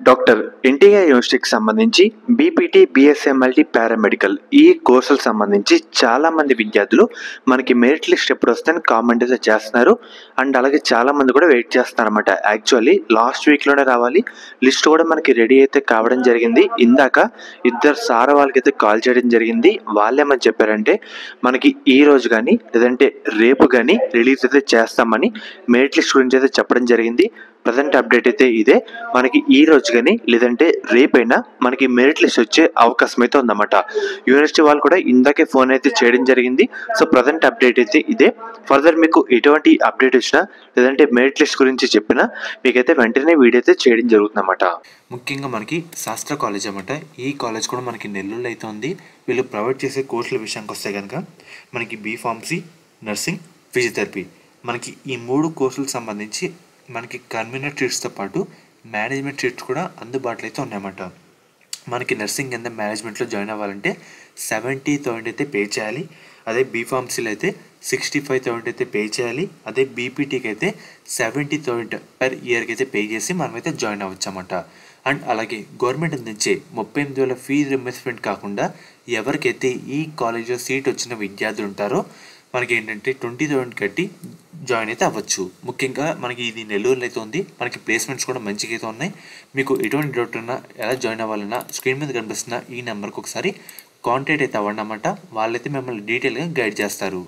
Doctor NTR యూనివర్సిటీకి సంబంధించి BPT, BSc multi paramedical ఈ కోర్సులకు సంబంధించి చాలామంది విద్యార్థులు మనకి మెరిట్ లిస్ట్ ఎప్పుడు వస్తుందని కామెంట్ అయితే చేస్తున్నారు. అండ్ అలాగే చాలామంది కూడా వెయిట్ చేస్తున్నారన్నమాట. యాక్చువల్లీ లాస్ట్ వీక్లోనే రావాలి, లిస్ట్ కూడా మనకి రెడీ అయితే కావడం జరిగింది. ఇందాక ఇద్దరు సార్ వాళ్ళకైతే కాల్ చేయడం జరిగింది. వాళ్ళేమని చెప్పారంటే మనకి ఈ రోజు కానీ లేదంటే రేపు కానీ రిలీజ్ అయితే చేస్తామని మెరిట్ లిస్ట్ గురించి అయితే చెప్పడం జరిగింది. ప్రజెంట్ అప్డేట్ అయితే ఇదే. మనకి ఈ రోజు కానీ లేదంటే రేపైనా మనకి మెరిట్ లిస్ట్ వచ్చే అవకాశం అయితే ఉందన్నమాట. యూనివర్సిటీ వాళ్ళు కూడా ఇందాకే ఫోన్ అయితే చేయడం జరిగింది. సో ప్రజెంట్ అప్డేట్ అయితే ఇదే. ఫర్దర్ మీకు ఎటువంటి అప్డేట్ వచ్చినా లేదంటే మెరిట్ లిస్ట్ గురించి చెప్పినా మీకైతే వెంటనే వీడియో అయితే చేయడం జరుగుతుందన్నమాట. ముఖ్యంగా మనకి శాస్త్ర కాలేజ్ అన్నమాట. ఈ కాలేజ్ కూడా మనకి నెల్లూరులో అయితే ఉంది. వీళ్ళు ప్రొవైడ్ చేసే కోర్సుల విషయానికి వస్తే కనుక మనకి బీఫార్మసీ, నర్సింగ్, ఫిజియోథెరపీ, మనకి ఈ 3 కోర్సులకు సంబంధించి మనకి కన్వీనర్ సీట్స్తో పాటు మేనేజ్మెంట్ సీట్స్ కూడా అందుబాటులో అయితే ఉన్నాయన్నమాట. మనకి నర్సింగ్ కింద మేనేజ్మెంట్లో జాయిన్ అవ్వాలంటే 70,000 అయితే పే చేయాలి. అదే బీఫార్మసీలో అయితే 65,000 అయితే పే చేయాలి. అదే బీపీటీకి అయితే 70,000 పర్ ఇయర్కి అయితే పే చేసి మనమైతే జాయిన్ అవ్వచ్చు అన్నమాట. అండ్ అలాగే గవర్నమెంట్ అందించే 38,000 ఫీజు రింబర్స్మెంట్ కాకుండా ఎవరికైతే ఈ కాలేజ్లో సీట్ వచ్చిన విద్యార్థులు ఉంటారో మనకి ఏంటంటే 20,000 కట్టి జాయిన్ అయితే అవ్వచ్చు. ముఖ్యంగా మనకి ఇది నెల్లూరులో అయితే ఉంది. మనకి ప్లేస్మెంట్స్ కూడా మంచిగా అయితే ఉన్నాయి. మీకు ఎటువంటి డౌట్ ఉన్నా ఎలా జాయిన్ అవ్వాలన్నా స్క్రీన్ మీద కనిపిస్తున్న ఈ నెంబర్కి ఒకసారి కాంటాక్ట్ అయితే అవ్వండి అన్నమాట. వాళ్ళైతే మిమ్మల్ని డీటెయిల్గా గైడ్ చేస్తారు.